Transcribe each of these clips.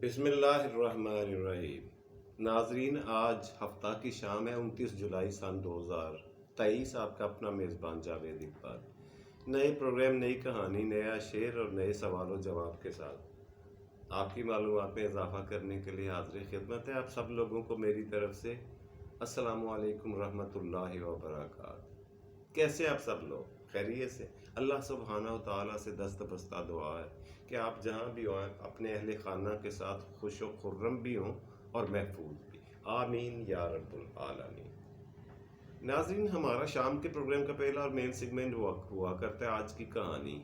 بسم اللہ الرحمن الرحیم۔ ناظرین، آج ہفتہ کی شام ہے 29 جولائی سن 2023۔ آپ کا اپنا میزبان جاوید اقبال نئے پروگرام، نئی کہانی، نیا شعر اور نئے سوال و جواب کے ساتھ آپ کی معلومات میں اضافہ کرنے کے لیے حاضر خدمت ہے۔ آپ سب لوگوں کو میری طرف سے السلام علیکم رحمۃ اللہ وبرکاتہ۔ کیسے آپ سب لوگ؟ خیریت سے؟ اللہ سبحانہ و تعالیٰ سے دست بستہ دعا ہے کہ آپ جہاں بھی ہوں اپنے اہل خانہ کے ساتھ خوش و خرم بھی ہوں اور محفوظ بھی، آمین یا رب العالمین۔ ناظرین، ہمارا شام کے پروگرام کا پہلا اور مین سیگمنٹ ہوا کرتا ہے آج کی کہانی۔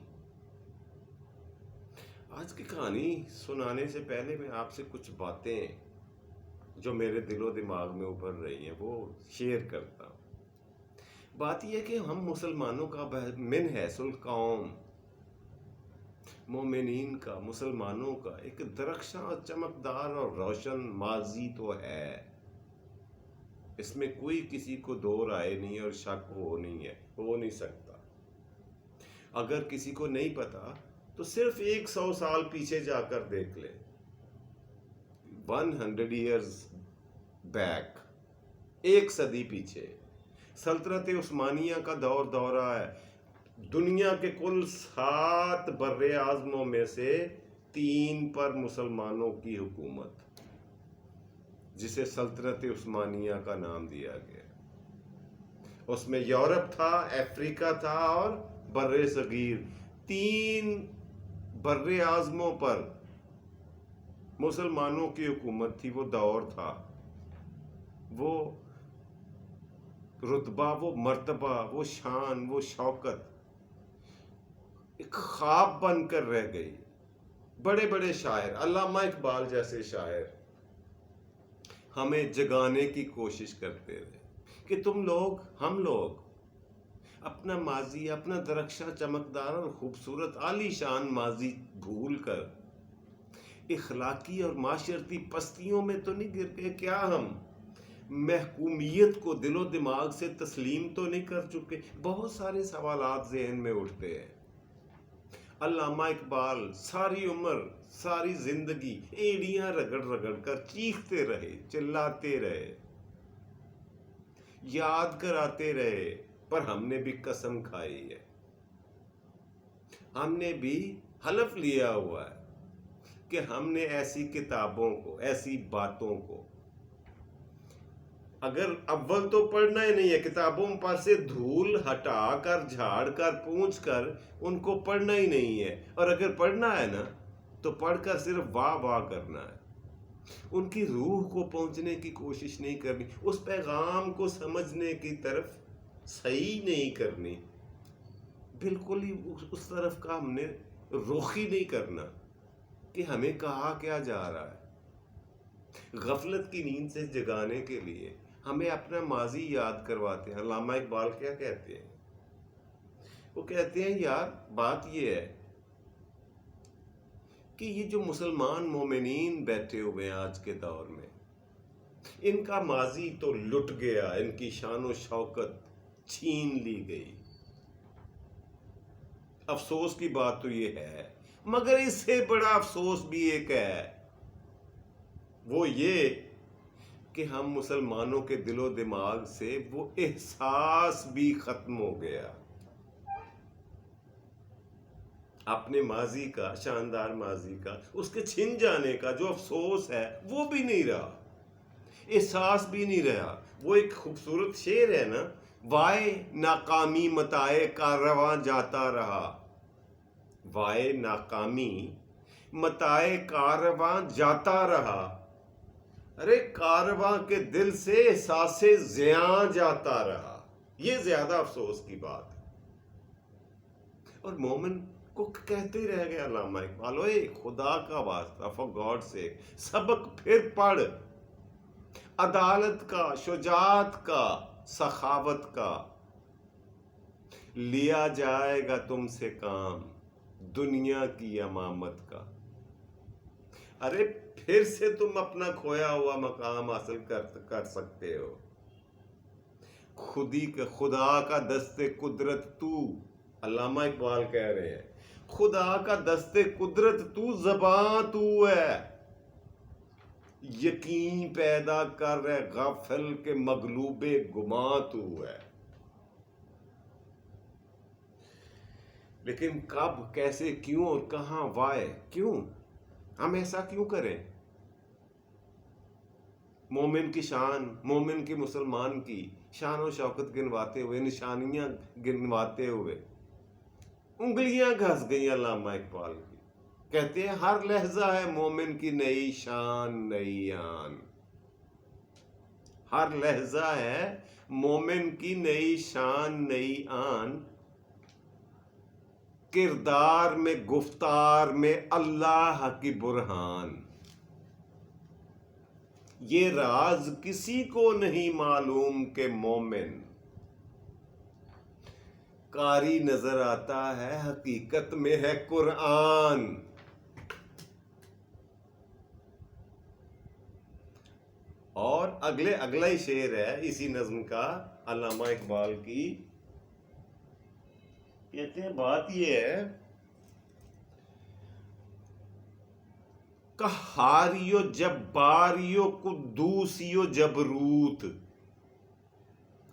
آج کی کہانی سنانے سے پہلے میں آپ سے کچھ باتیں جو میرے دل و دماغ میں ابھر رہی ہیں وہ شیئر کرتا ہوں۔ بات یہ ہے کہ ہم مسلمانوں کا من حیث القوم، مومنین کا، مسلمانوں کا ایک درخشاں اور چمکدار اور روشن ماضی تو ہے، اس میں کوئی کسی کو دو رائے نہیں اور شک ہو نہیں سکتا۔ اگر کسی کو نہیں پتا تو صرف 100 سال پیچھے جا کر دیکھ لے، 100 years بیک، 1 صدی پیچھے سلطنت عثمانیہ کا دورہ ہے۔ دنیا کے کل 7 بر اعظموں میں سے 3 پر مسلمانوں کی حکومت، جسے سلطنت عثمانیہ کا نام دیا گیا۔ اس میں یورپ تھا، افریقہ تھا اور بر صغیر، 3 بر اعظموں پر مسلمانوں کی حکومت تھی۔ وہ دور تھا، وہ رتبہ، وہ مرتبہ، وہ شان، وہ شوکت ایک خواب بن کر رہ گئی۔ بڑے بڑے شاعر، علامہ اقبال جیسے شاعر ہمیں جگانے کی کوشش کرتے رہے کہ ہم لوگ اپنا ماضی، اپنا درخشاں چمکدار اور خوبصورت عالی شان ماضی بھول کر اخلاقی اور معاشرتی پستیوں میں تو نہیں گر گئے؟ کیا ہم محکومیت کو دل و دماغ سے تسلیم تو نہیں کر چکے؟ بہت سارے سوالات ذہن میں اٹھتے ہیں۔ علامہ اقبال ساری عمر، ساری زندگی ایڑیاں رگڑ کر چیختے رہے، چلاتے رہے، یاد کراتے رہے، پر ہم نے بھی قسم کھائی ہے، ہم نے بھی حلف لیا ہوا ہے کہ ہم نے ایسی کتابوں کو، ایسی باتوں کو، اگر اول تو پڑھنا ہی نہیں ہے، کتابوں پر سے دھول ہٹا کر، جھاڑ کر، پونچھ کر ان کو پڑھنا ہی نہیں ہے، اور اگر پڑھنا ہے نا تو پڑھ کر صرف واہ واہ کرنا ہے، ان کی روح کو پہنچنے کی کوشش نہیں کرنی، اس پیغام کو سمجھنے کی طرف صحیح نہیں کرنی، بالکل ہی اس طرف کا ہم نے رخ ہی نہیں کرنا کہ ہمیں کہا کیا جا رہا ہے۔ غفلت کی نیند سے جگانے کے لیے ہمیں اپنا ماضی یاد کرواتے ہیں۔ علامہ اقبال کیا کہتے ہیں؟ وہ کہتے ہیں یار بات یہ ہے کہ یہ جو مسلمان مومنین بیٹھے ہوئے ہیں آج کے دور میں، ان کا ماضی تو لٹ گیا، ان کی شان و شوکت چھین لی گئی۔ افسوس کی بات تو یہ ہے، مگر اس سے بڑا افسوس بھی ایک ہے، وہ یہ کہ ہم مسلمانوں کے دل و دماغ سے وہ احساس بھی ختم ہو گیا۔ اپنے ماضی کا، شاندار ماضی کا، اس کے چھن جانے کا جو افسوس ہے وہ بھی نہیں رہا، احساس بھی نہیں رہا۔ وہ ایک خوبصورت شعر ہے نا، وائے ناکامی متائے کارواں جاتا رہا، وائے ناکامی متائے کارواں جاتا رہا، ارے کارواں کے دل سے احساس زیاں جاتا رہا۔ یہ زیادہ افسوس کی بات ہے۔ اور مومن کو کہتے رہ گیا علامہ اقبال، اوے خدا کا واسطہ، فار گاڈ سیک، سبق پھر پڑھ، عدالت کا، شجاعت کا، سخاوت کا، لیا جائے گا تم سے کام دنیا کی امامت کا۔ ارے پھر سے تم اپنا کھویا ہوا مقام حاصل کر سکتے ہو۔ خدا کا دست قدرت تو، علامہ اقبال کہہ رہے ہیں، خدا کا دست قدرت تو، زباں تو ہے، یقین پیدا کر رہے غافل کے مغلوب گماں تو ہے. لیکن کب، کیسے، کیوں اور کہاں، وائے، کیوں ہم ایسا کیوں کریں؟ مومن کی شان، مومن کی، مسلمان کی شان و شوکت گنواتے ہوئے، نشانیاں گنواتے ہوئے انگلیاں گھس گئی علامہ اقبال کی. کہتے ہیں ہر لہجہ ہے مومن کی نئی شان نئی آن. ہر لہجہ ہے مومن کی نئی شان نئی آن. کردار میں، گفتار میں اللہ کی برہان. یہ راز کسی کو نہیں معلوم کہ مومن قاری نظر آتا ہے حقیقت میں ہے قرآن. اور اگلا ہی شعر ہے اسی نظم کا علامہ اقبال کی. کہتے ہیں بات یہ ہے، قہاریو جباریو قدوسیو جبروت.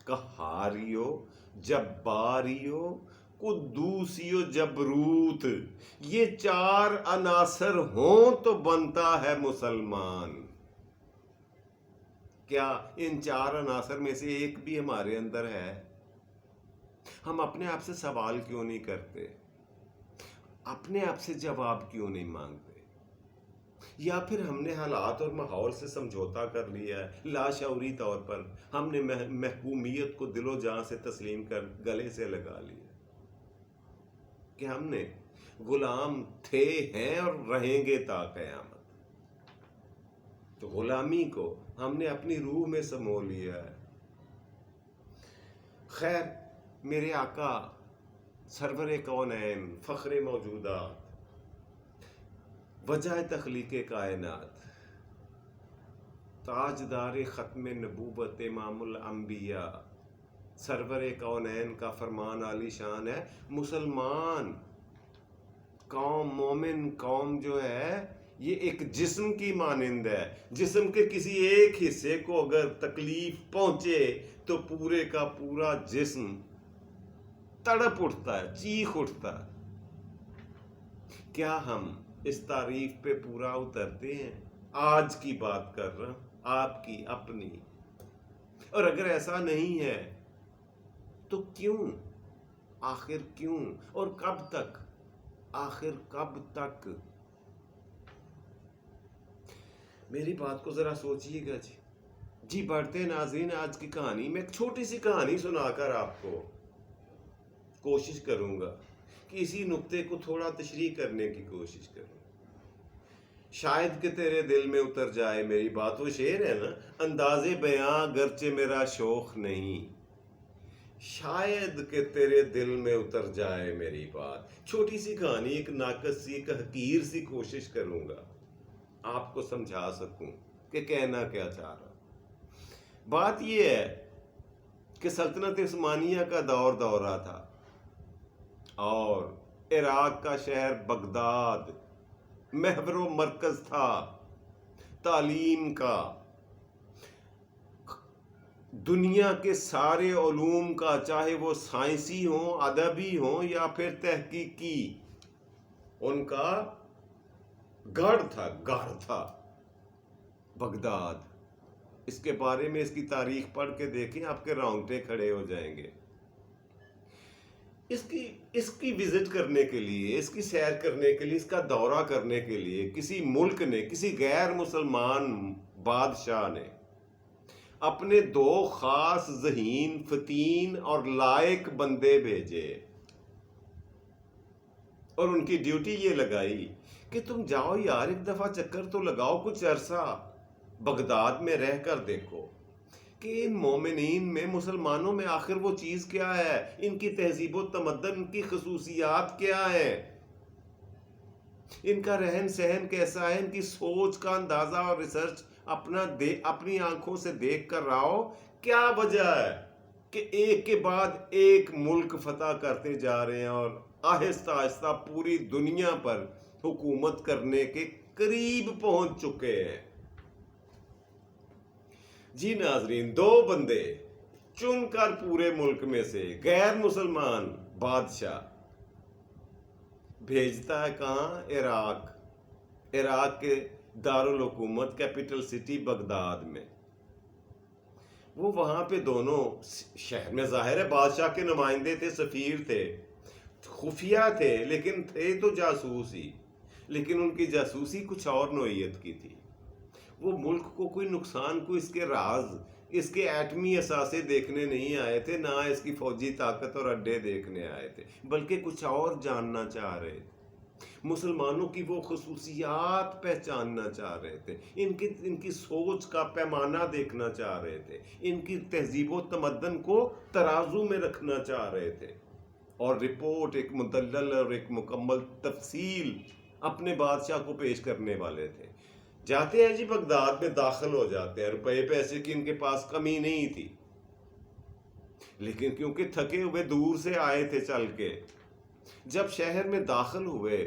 قہاریو جباریو قدوسیو جبروت، یہ چار عناصر ہوں تو بنتا ہے مسلمان. کیا ان چار عناصر میں سے ایک بھی ہمارے اندر ہے؟ ہم اپنے آپ سے سوال کیوں نہیں کرتے؟ اپنے آپ سے جواب کیوں نہیں مانگتے؟ یا پھر ہم نے حالات اور ماحول سے سمجھوتا کر لیا ہے لاشعوری طور پر. ہم نے محکومیت کو دل و جان سے تسلیم کر گلے سے لگا لیا کہ ہم نے غلام تھے، ہیں اور رہیں گے تا قیامت. تو غلامی کو ہم نے اپنی روح میں سمو لیا ہے. خیر، میرے آقا سرور کونین، فخر موجودات، وجہ تخلیق کائنات، تاجدار ختم نبوت، امام الانبیاء، سرور کونین کا فرمان عالی شان ہے. مسلمان قوم، مومن قوم جو ہے یہ ایک جسم کی مانند ہے. جسم کے کسی ایک حصے کو اگر تکلیف پہنچے تو پورے کا پورا جسم تڑپ اٹھتا ہے، چیخ اٹھتا ہے. کیا ہم اس تعریف پہ پورا اترتے ہیں؟ آج کی بات کر رہا ہوں، آپ کی اپنی. اور اگر ایسا نہیں ہے تو کیوں؟ آخر کیوں؟ اور کب تک؟ آخر کب تک؟ میری بات کو ذرا سوچئے گا جی. بڑھتے ناظرین، آج کی کہانی میں ایک چھوٹی سی کہانی سنا کر آپ کو کوشش کروں گا کہ اسی نقطے کو تھوڑا تشریح کرنے کی کوشش کروں. شاید کہ تیرے دل میں اتر جائے میری بات. وہ شعر ہے نا، انداز بیاں گرچہ میرا شوق نہیں، شاید کہ تیرے دل میں اتر جائے میری بات. چھوٹی سی کہانی، ایک ناقص سی، ایک حقیر سی کوشش کروں گا آپ کو سمجھا سکوں کہ کہنا کیا چاہ رہا. بات یہ ہے کہ سلطنت عثمانیہ کا دورہ تھا اور عراق کا شہر بغداد محور و مرکز تھا تعلیم کا، دنیا کے سارے علوم کا، چاہے وہ سائنسی ہوں، ادبی ہوں یا پھر تحقیقی. ان کا گڑھ تھا بغداد. اس کے بارے میں اس کی تاریخ پڑھ کے دیکھیں، آپ کے رونگٹے کھڑے ہو جائیں گے. اس کی وزٹ کرنے کے لیے، اس کی سیر کرنے کے لیے، اس کا دورہ کرنے کے لیے کسی ملک نے، کسی غیر مسلمان بادشاہ نے اپنے 2 خاص ذہین، فتین اور لائق بندے بھیجے اور ان کی ڈیوٹی یہ لگائی کہ تم جاؤ یار، ایک دفعہ چکر تو لگاؤ، کچھ عرصہ بغداد میں رہ کر دیکھو کہ ان مومنین میں، مسلمانوں میں آخر وہ چیز کیا ہے، ان کی تہذیب و تمدن، ان کی خصوصیات کیا ہیں، ان کا رہن سہن کیسا ہے، ان کی سوچ کا اندازہ اور ریسرچ اپنی آنکھوں سے دیکھ کر رہو. کیا وجہ ہے کہ ایک کے بعد ایک ملک فتح کرتے جا رہے ہیں اور آہستہ آہستہ پوری دنیا پر حکومت کرنے کے قریب پہنچ چکے ہیں. جی ناظرین، دو بندے چن کر پورے ملک میں سے غیر مسلمان بادشاہ بھیجتا ہے کہاں؟ عراق کے دارالحکومت کیپٹل سٹی بغداد میں۔ وہ وہاں پہ دونوں شہر میں ظاہر ہے بادشاہ کے نمائندے تھے، سفیر تھے، خفیہ تھے، لیکن تھے تو جاسوس ہی، لیکن ان کی جاسوسی کچھ اور نوعیت کی تھی۔ وہ ملک کو کوئی نقصان، کو اس کے راز، اس کے ایٹمی اثاثے دیکھنے نہیں آئے تھے، نہ اس کی فوجی طاقت اور اڈے دیکھنے آئے تھے، بلکہ کچھ اور جاننا چاہ رہے تھے۔ مسلمانوں کی وہ خصوصیات پہچاننا چاہ رہے تھے، ان کی سوچ کا پیمانہ دیکھنا چاہ رہے تھے، ان کی تہذیب و تمدن کو ترازو میں رکھنا چاہ رہے تھے، اور رپورٹ ایک مدلل اور ایک مکمل تفصیل اپنے بادشاہ کو پیش کرنے والے تھے۔ جاتے ہیں جی بغداد میں، داخل ہو جاتے ہیں، روپے پیسے کی ان کے پاس کمی نہیں تھی، لیکن کیونکہ تھکے ہوئے دور سے آئے تھے چل کے، جب شہر میں داخل ہوئے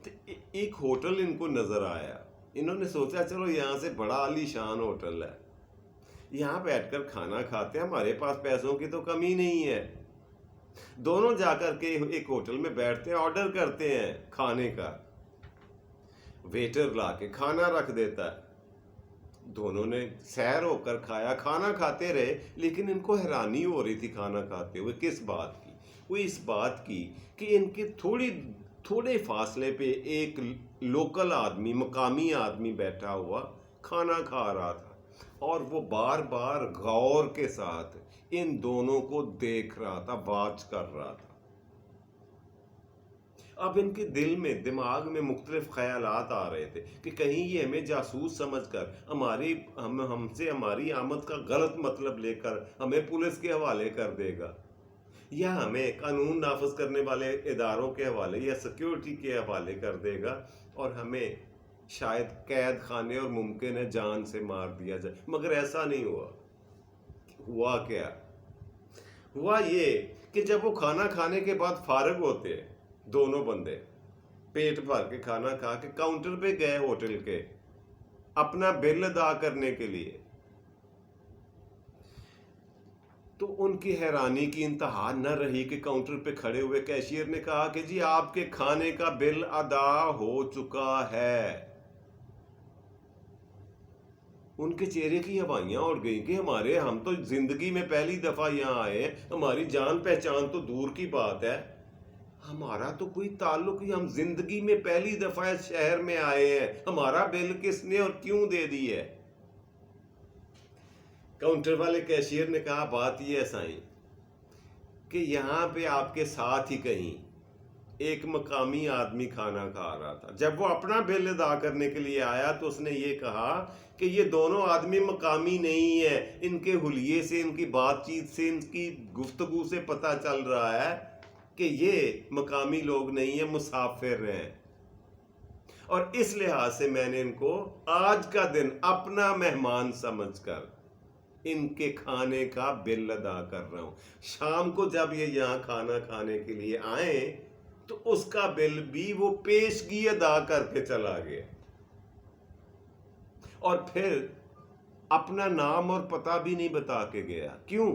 تو ایک ہوٹل ان کو نظر آیا۔ انہوں نے سوچا چلو یہاں سے بڑا عالی شان ہوٹل ہے، یہاں بیٹھ کر کھانا کھاتے ہیں، ہمارے پاس پیسوں کی تو کمی نہیں ہے۔ دونوں جا کر کے ایک ہوٹل میں بیٹھتے ہیں، آرڈر کرتے ہیں کھانے کا، ویٹر لا کے کھانا رکھ دیتا ہے۔ دونوں نے سیر ہو کر کھایا، کھانا کھاتے رہے، لیکن ان کو حیرانی ہو رہی تھی کھانا کھاتے ہوئے۔ کس بات کی؟ وہ اس بات کی کہ ان کے تھوڑے فاصلے پہ ایک لوکل آدمی، مقامی آدمی بیٹھا ہوا کھانا کھا رہا تھا، اور وہ بار بار غور کے ساتھ ان دونوں کو دیکھ رہا تھا، واچ کر رہا تھا۔ اب ان کے دل میں، دماغ میں مختلف خیالات آ رہے تھے کہ کہیں یہ ہمیں جاسوس سمجھ کر ہم سے ہماری آمد کا غلط مطلب لے کر ہمیں پولیس کے حوالے کر دے گا، یا ہمیں قانون نافذ کرنے والے اداروں کے حوالے یا سیکیورٹی کے حوالے کر دے گا، اور ہمیں شاید قید خانے اور ممکن ہے جان سے مار دیا جائے۔ مگر ایسا نہیں ہوا۔ ہوا کیا؟ ہوا یہ کہ جب وہ کھانا کھانے کے بعد فارغ ہوتے، دونوں بندے پیٹ بھر کے کھانا کھا کے کاؤنٹر پہ گئے ہوٹل کے اپنا بل ادا کرنے کے لیے، تو ان کی حیرانی کی انتہا نہ رہی کہ کاؤنٹر پہ کھڑے ہوئے کیشیئر نے کہا کہ جی آپ کے کھانے کا بل ادا ہو چکا ہے۔ ان کے چہرے کی ہوائیاں اڑ گئیں کہ ہم تو زندگی میں پہلی دفعہ یہاں آئے ہیں، ہماری جان پہچان تو دور کی بات ہے، ہمارا تو کوئی تعلق ہی، ہم زندگی میں پہلی دفعہ اس شہر میں آئے ہیں، ہمارا بل کس نے اور کیوں دے دی ہے؟ کاؤنٹر والے کیشیئر نے کہا بات یہ ہے سائیں کہ یہاں پہ آپ کے ساتھ ہی کہیں ایک مقامی آدمی کھانا کھا رہا تھا، جب وہ اپنا بل ادا کرنے کے لیے آیا تو اس نے یہ کہا کہ یہ دونوں آدمی مقامی نہیں ہیں، ان کے حلیے سے، ان کی بات چیت سے، ان کی گفتگو سے پتہ چل رہا ہے کہ یہ مقامی لوگ نہیں ہیں، مسافر ہیں، اور اس لحاظ سے میں نے ان کو آج کا دن اپنا مہمان سمجھ کر ان کے کھانے کا بل ادا کر رہا ہوں۔ شام کو جب یہ یہاں کھانا کھانے کے لیے آئیں تو اس کا بل بھی وہ پیشگی ادا کر کے چلا گیا، اور پھر اپنا نام اور پتہ بھی نہیں بتا کے گیا۔ کیوں؟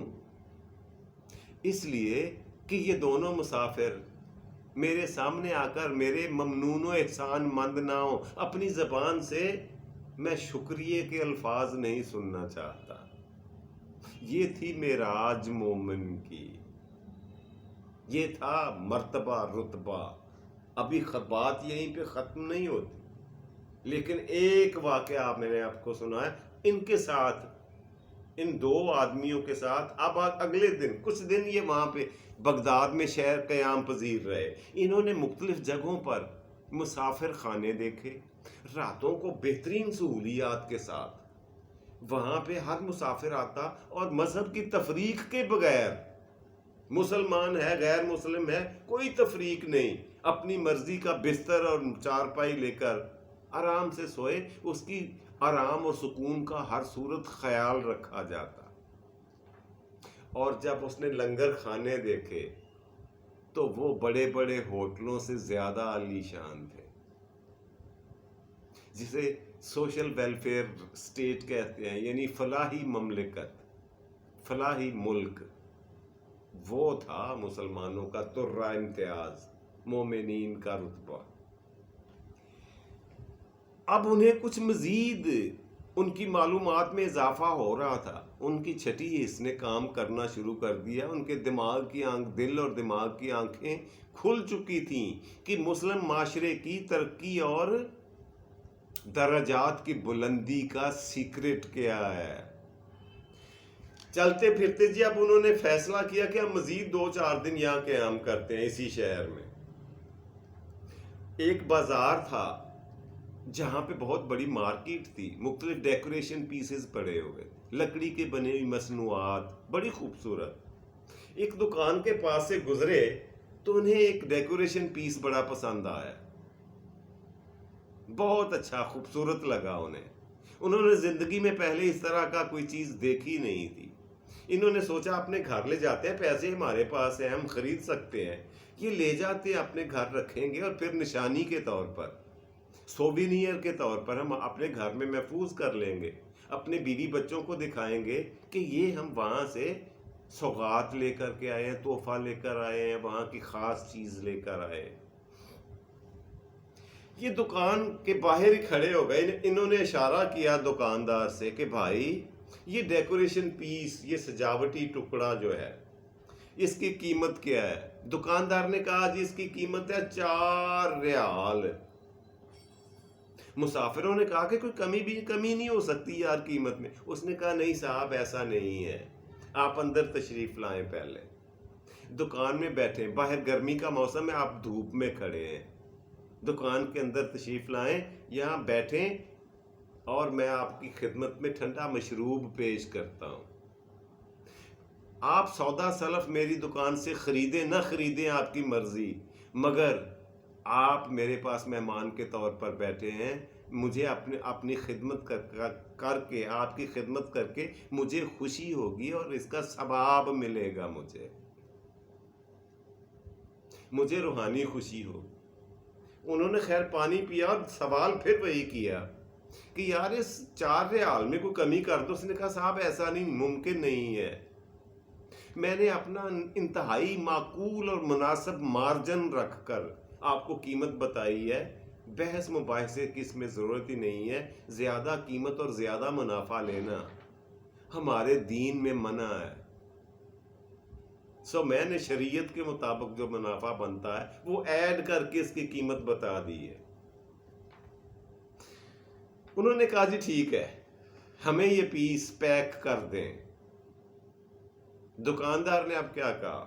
اس لیے کہ یہ دونوں مسافر میرے سامنے آ کر میرے ممنون و احسان مند نہ ہوں، اپنی زبان سے میں شکریہ کے الفاظ نہیں سننا چاہتا۔ یہ تھی معراج مومن کی، یہ تھا مرتبہ، رتبہ۔ ابھی بات یہیں پہ ختم نہیں ہوتی، لیکن ایک واقعہ میں نے آپ کو سنا ہے ان کے ساتھ، ان دو آدمیوں کے ساتھ۔ اب اگلے دن، کچھ دن یہ وہاں پہ بغداد میں شہر قیام پذیر رہے، انہوں نے مختلف جگہوں پر مسافر خانے دیکھے، راتوں کو بہترین سہولیات کے ساتھ وہاں پہ ہر مسافر آتا، اور مذہب کی تفریق کے بغیر، مسلمان ہے غیر مسلم ہے کوئی تفریق نہیں، اپنی مرضی کا بستر اور چارپائی لے کر آرام سے سوئے، اس کی آرام اور سکون کا ہر صورت خیال رکھا جاتا۔ اور جب اس نے لنگر خانے دیکھے تو وہ بڑے بڑے ہوٹلوں سے زیادہ عالی شان تھے، جسے سوشل ویلفیئر اسٹیٹ کہتے ہیں، یعنی فلاحی مملکت، فلاحی ملک، وہ تھا مسلمانوں کا ترہ امتیاز، مومنین کا رتبہ۔ اب انہیں کچھ مزید ان کی معلومات میں اضافہ ہو رہا تھا، ان کی چھٹی حص نے کام کرنا شروع کر دیا، ان کے دماغ کی دل اور دماغ کی آنکھیں کھل چکی تھیں کہ مسلم معاشرے کی ترقی اور درجات کی بلندی کا سیکرٹ کیا ہے۔ چلتے پھرتے جی اب انہوں نے فیصلہ کیا کہ ہم مزید 2-4 دن یہاں قیام کرتے ہیں اسی شہر میں۔ ایک بازار تھا جہاں پہ بہت بڑی مارکیٹ تھی، مختلف ڈیکوریشن پیسز پڑے ہوئے، لکڑی کے بنے ہوئی مصنوعات بڑی خوبصورت۔ ایک دکان کے پاس سے گزرے تو انہیں ایک ڈیکوریشن پیس بڑا پسند آیا، بہت اچھا خوبصورت لگا انہیں۔ انہوں نے زندگی میں پہلے اس طرح کا کوئی چیز دیکھی نہیں تھی۔ انہوں نے سوچا اپنے گھر لے جاتے ہیں، پیسے ہمارے پاس ہیں، ہم خرید سکتے ہیں، یہ لے جاتے ہیں اپنے گھر رکھیں گے اور پھر نشانی کے طور پر، سووینیر کے طور پر ہم اپنے گھر میں محفوظ کر لیں گے، اپنے بیوی بچوں کو دکھائیں گے کہ یہ ہم وہاں سے سوغات لے کر کے آئے ہیں، تحفہ لے کر آئے ہیں، وہاں کی خاص چیز لے کر آئے ہیں۔ یہ دکان کے باہر ہی کھڑے ہو گئے، انہوں نے اشارہ کیا دکاندار سے کہ بھائی یہ ڈیکوریشن پیس، یہ سجاوٹی ٹکڑا جو ہے، اس کی قیمت کیا ہے؟ دکاندار نے کہا جی اس کی قیمت ہے 4 ریال۔ مسافروں نے کہا کہ کوئی کمی نہیں ہو سکتی یار قیمت میں۔ اس نے کہا نہیں صاحب ایسا نہیں ہے، آپ اندر تشریف لائیں، پہلے دکان میں بیٹھیں، باہر گرمی کا موسم ہے، آپ دھوپ میں کھڑے ہیں، دکان کے اندر تشریف لائیں، یہاں بیٹھیں اور میں آپ کی خدمت میں ٹھنڈا مشروب پیش کرتا ہوں۔ آپ سودا سلف میری دکان سے خریدیں نہ خریدیں آپ کی مرضی، مگر آپ میرے پاس مہمان کے طور پر بیٹھے ہیں، مجھے اپنی خدمت کر کے، آپ کی خدمت کر کے مجھے خوشی ہوگی اور اس کا ثواب ملے گا، مجھے روحانی خوشی ہوگی۔ انہوں نے خیر پانی پیا اور سوال پھر وہی کیا کہ یار اس 4 ریال میں کوئی کمی کر دو۔ اس نے کہا صاحب ایسا نہیں، ممکن نہیں ہے، میں نے اپنا انتہائی معقول اور مناسب مارجن رکھ کر آپ کو قیمت بتائی ہے، بحث مباحثے کی اس میں ضرورت ہی نہیں ہے، زیادہ قیمت اور زیادہ منافع لینا ہمارے دین میں منع ہے۔ میں نے شریعت کے مطابق جو منافع بنتا ہے وہ ایڈ کر کے اس کی قیمت بتا دی ہے۔ انہوں نے کہا جی ٹھیک ہے، ہمیں یہ پیس پیک کر دیں۔ دکاندار نے اب کیا کہا؟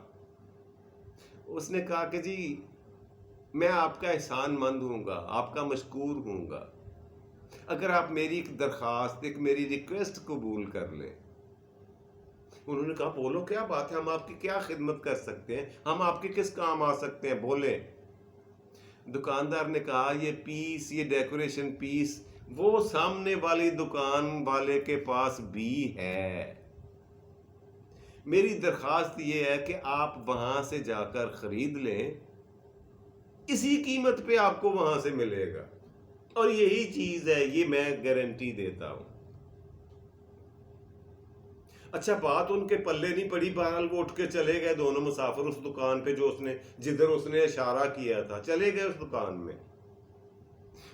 اس نے کہا کہ جی میں آپ کا احسان مند ہوں گا، آپ کا مشکور ہوں گا، اگر آپ میری ایک درخواست، ایک میری ریکویسٹ قبول کر لیں۔ انہوں نے کہا بولو کیا بات ہے، ہم آپ کی کیا خدمت کر سکتے ہیں، ہم آپ کے کس کام آ سکتے ہیں، بولیں۔ دکاندار نے کہا یہ پیس، یہ ڈیکوریشن پیس وہ سامنے والی دکان والے کے پاس بھی ہے، میری درخواست یہ ہے کہ آپ وہاں سے جا کر خرید لیں، اسی قیمت پہ آپ کو وہاں سے ملے گا، اور یہی چیز ہے، یہ میں گارنٹی دیتا ہوں۔ اچھا بات ان کے پلے نہیں پڑی، بہرحال وہ اٹھ کے چلے گئے دونوں مسافر اس دکان پہ جدھر اس نے اشارہ کیا تھا، چلے گئے اس دکان میں۔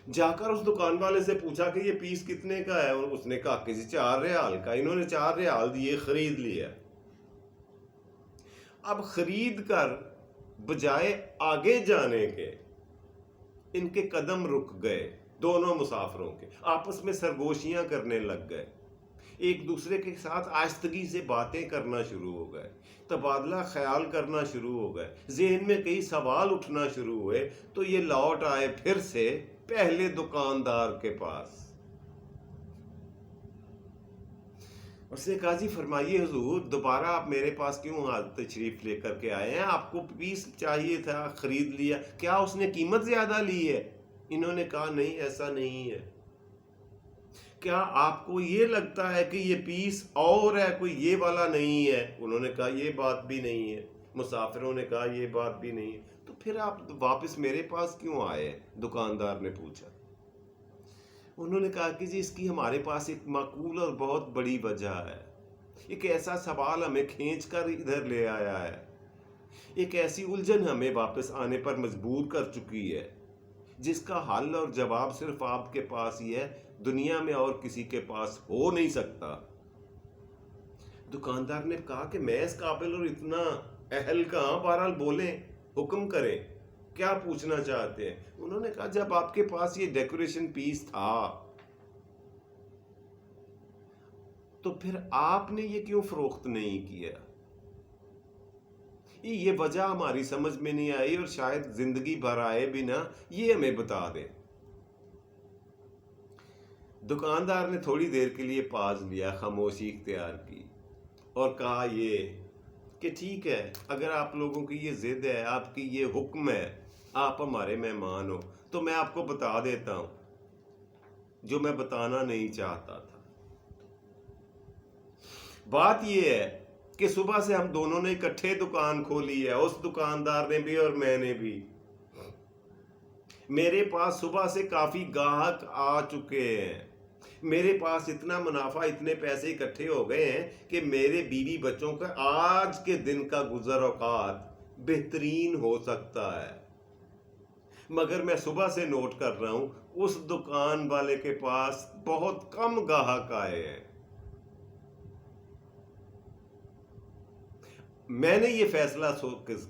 جا کر اس دکان والے سے پوچھا کہ یہ پیس کتنے کا ہے، اور اس نے کہا کہ 4 ریال کا۔ انہوں نے 4 ریال دیے، خرید لیا۔ اب خرید کر بجائے آگے جانے کے ان کے قدم رک گئے، دونوں مسافروں کے آپس میں سرگوشیاں کرنے لگ گئے، ایک دوسرے کے ساتھ آہستگی سے باتیں کرنا شروع ہو گئے، تبادلہ خیال کرنا شروع ہو گئے، ذہن میں کئی سوال اٹھنا شروع ہوئے، تو یہ لوٹ آئے پھر سے پہلے دکاندار کے پاس۔ اس نے کہا جی فرمائیے حضور، دوبارہ آپ میرے پاس کیوں تشریف لے کر کے آئے ہیں؟ آپ کو پیس چاہیے تھا، خرید لیا، کیا اس نے قیمت زیادہ لی ہے؟ انہوں نے کہا نہیں ایسا نہیں ہے۔ کیا آپ کو یہ لگتا ہے کہ یہ پیس اور ہے، کوئی یہ والا نہیں ہے؟ انہوں نے کہا یہ بات بھی نہیں ہے۔ مسافروں نے کہا یہ بات بھی نہیں ہے۔ تو پھر آپ واپس میرے پاس کیوں آئے؟ دکاندار نے پوچھا۔ انہوں نے کہا کہ جی اس کی ہمارے پاس ایک معقول اور بہت بڑی وجہ ہے، ایک ایسا سوال ہمیں کھینچ کر ادھر لے آیا ہے، ایک ایسی الجھن ہمیں واپس آنے پر مجبور کر چکی ہے جس کا حل اور جواب صرف آپ کے پاس ہی ہے، دنیا میں اور کسی کے پاس ہو نہیں سکتا۔ دکاندار نے کہا کہ میں اس قابل اور اتنا اہل کہاں، بہرحال بولیں، حکم کریں، کیا پوچھنا چاہتے ہیں؟ انہوں نے کہا جب آپ کے پاس یہ ڈیکوریشن پیس تھا تو پھر آپ نے یہ کیوں فروخت نہیں کیا؟ یہ وجہ ہماری سمجھ میں نہیں آئی اور شاید زندگی بھر آئے بھی نہ، یہ ہمیں بتا دیں۔ دکاندار نے تھوڑی دیر کے لیے پاز لیا، خاموشی اختیار کی اور کہا یہ کہ ٹھیک ہے، اگر آپ لوگوں کی یہ ضد ہے، آپ کی یہ حکم ہے، آپ ہمارے مہمان ہو، تو میں آپ کو بتا دیتا ہوں جو میں بتانا نہیں چاہتا تھا۔ بات یہ ہے کہ صبح سے ہم دونوں نے اکٹھے دکان کھولی ہے، اس دکاندار نے بھی اور میں نے بھی۔ میرے پاس صبح سے کافی گاہک آ چکے ہیں، میرے پاس اتنا منافع، اتنے پیسے اکٹھے ہو گئے ہیں کہ میرے بیوی بچوں کا آج کے دن کا گزر اوقات بہترین ہو سکتا ہے۔ مگر میں صبح سے نوٹ کر رہا ہوں اس دکان والے کے پاس بہت کم گاہک آئے ہیں۔ میں نے یہ فیصلہ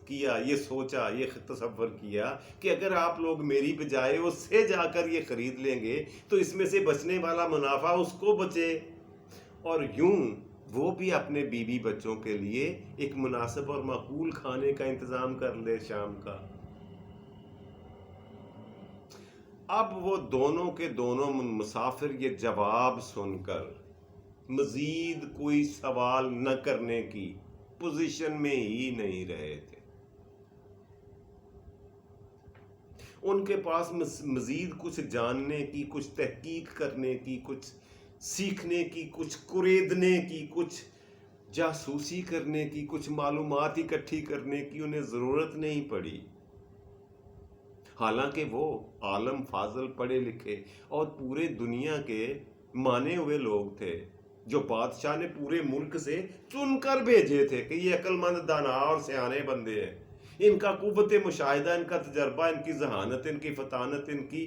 کیا، یہ سوچا، یہ تصور کیا کہ اگر آپ لوگ میری بجائے اس سے جا کر یہ خرید لیں گے تو اس میں سے بچنے والا منافع اس کو بچے، اور یوں وہ بھی اپنے بیوی بچوں کے لیے ایک مناسب اور معقول کھانے کا انتظام کر لے شام کا۔ اب وہ دونوں کے دونوں مسافر یہ جواب سن کر مزید کوئی سوال نہ کرنے کی پوزیشن میں ہی نہیں رہے تھے۔ ان کے پاس مزید کچھ جاننے کی، کچھ تحقیق کرنے کی، کچھ سیکھنے کی، کچھ کریدنے کی، کچھ جاسوسی کرنے کی، کچھ معلومات اکٹھی کرنے کی انہیں ضرورت نہیں پڑی۔ حالانکہ وہ عالم فاضل، پڑھے لکھے اور پورے دنیا کے مانے ہوئے لوگ تھے جو بادشاہ نے پورے ملک سے چن کر بھیجے تھے کہ یہ عقل مند، دانا اور سیانے بندے ہیں، ان کا قوت مشاہدہ، ان کا تجربہ، ان کی ذہانت، ان کی فطانت، ان کی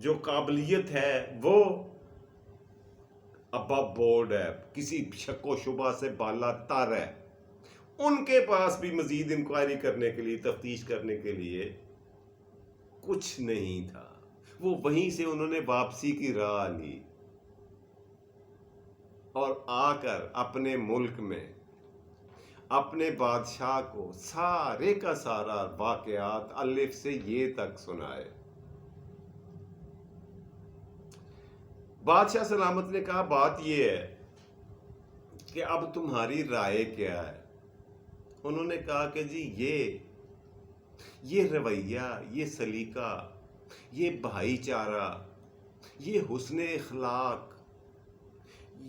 جو قابلیت ہے وہ ابو بورڈ ہے، کسی شک و شبہ سے بالا تر ہے۔ ان کے پاس بھی مزید انکوائری کرنے کے لیے، تفتیش کرنے کے لیے کچھ نہیں تھا۔ وہ وہیں سے انہوں نے واپسی کی راہ لی اور آ کر اپنے ملک میں اپنے بادشاہ کو سارے کا سارا واقعات الف سے یہ تک سنائے۔ بادشاہ سلامت نے کہا بات یہ ہے کہ اب تمہاری رائے کیا ہے؟ انہوں نے کہا کہ جی یہ رویہ، یہ سلیقہ، یہ بھائی چارہ، یہ حسن اخلاق،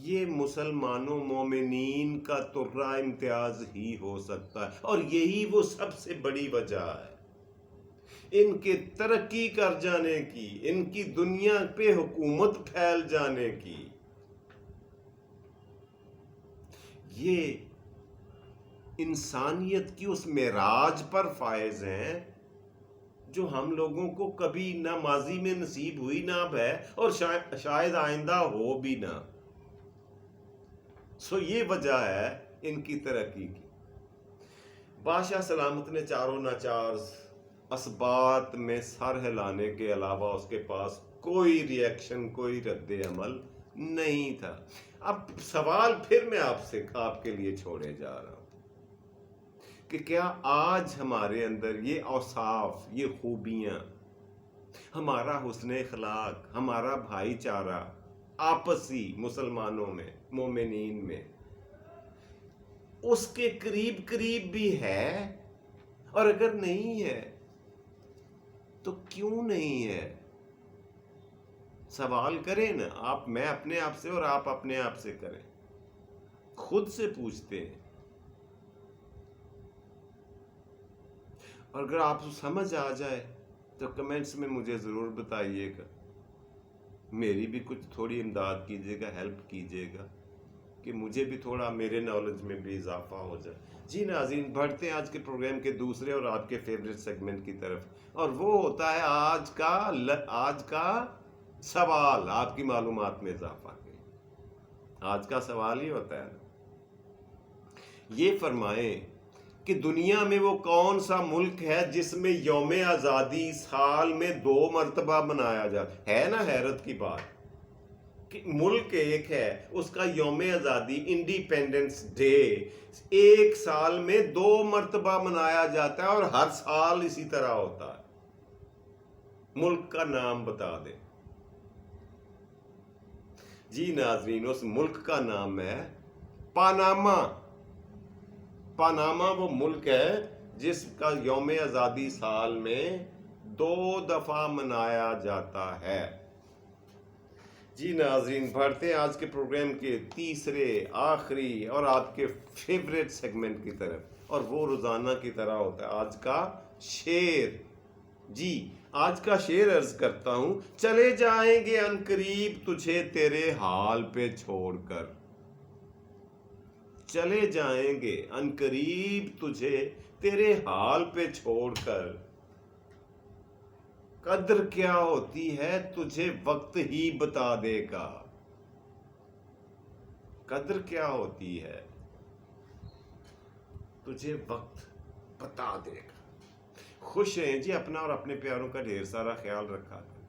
یہ مسلمانوں، مومنین کا ترا امتیاز ہی ہو سکتا ہے، اور یہی وہ سب سے بڑی وجہ ہے ان کے ترقی کر جانے کی، ان کی دنیا پہ حکومت پھیل جانے کی۔ یہ انسانیت کی اس معراج پر فائز ہیں جو ہم لوگوں کو کبھی نہ ماضی میں نصیب ہوئی، نہ اب ہے، اور شاید آئندہ ہو بھی نہ۔ یہ وجہ ہے ان کی ترقی کی۔ بادشاہ سلامت نے چاروں ناچار اسبات میں سر ہلانے کے علاوہ اس کے پاس کوئی ری ایکشن، کوئی رد عمل نہیں تھا۔ اب سوال پھر میں آپ کے لیے چھوڑے جا رہا ہوں کہ کیا آج ہمارے اندر یہ اوصاف، یہ خوبیاں، ہمارا حسن اخلاق، ہمارا بھائی چارہ آپسی مسلمانوں میں، مومنین میں، اس کے قریب بھی ہے؟ اور اگر نہیں ہے تو کیوں نہیں ہے؟ سوال کریں نا، میں اپنے آپ سے اور آپ اپنے آپ سے کریں، خود سے پوچھتے ہیں۔ اور اگر آپ کو سمجھ آ جائے تو کمنٹس میں مجھے ضرور بتائیے گا۔ میری بھی کچھ تھوڑی امداد کیجیے گا، ہیلپ کیجیے گا کہ مجھے بھی تھوڑا میرے نالج میں بھی اضافہ ہو جائے۔ جی ناظرین، بڑھتے ہیں آج کے پروگرام کے دوسرے اور آپ کے فیوریٹ سیگمنٹ کی طرف، اور وہ ہوتا ہے آج کا سوال، آپ کی معلومات میں اضافہ کے۔ آج کا سوال یہ ہوتا ہے، یہ فرمائیں کہ دنیا میں وہ کون سا ملک ہے جس میں یوم آزادی سال میں 2 مرتبہ منایا جاتا ہے؟ نا حیرت کی بات کہ ملک ایک ہے، اس کا یوم آزادی انڈیپینڈنس ڈے ایک سال میں 2 مرتبہ منایا جاتا ہے، اور ہر سال اسی طرح ہوتا ہے۔ ملک کا نام بتا دیں۔ جی ناظرین، اس ملک کا نام ہے پاناما۔ پاناما وہ ملک ہے جس کا یوم آزادی سال میں 2 دفعہ منایا جاتا ہے۔ جی ناظرین، بڑھتے ہیں آج کے پروگرام کے تیسرے، آخری اور آپ کے فیوریٹ سیگمنٹ کی طرف، اور وہ روزانہ کی طرح ہوتا ہے آج کا شعر۔ جی، آج کا شعر عرض کرتا ہوں، چلے جائیں گے عنقریب تجھے تیرے حال پہ چھوڑ کر۔ چلے جائیں گے عنقریب تجھے تیرے حال پہ چھوڑ کر، قدر کیا ہوتی ہے تجھے وقت ہی بتا دے گا۔ قدر کیا ہوتی ہے تجھے وقت بتا دے گا۔ خوش رہیں جی، اپنا اور اپنے پیاروں کا ڈھیر سارا خیال رکھا کریں۔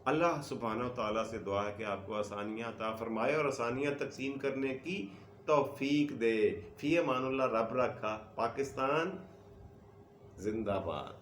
اللہ سبحانہ و تعالیٰ سے دعا ہے کہ آپ کو آسانیاں عطا فرمائے اور آسانیاں تقسیم کرنے کی توفیق دے۔ فی امان اللہ، رب رکھا۔ پاکستان زندہ باد۔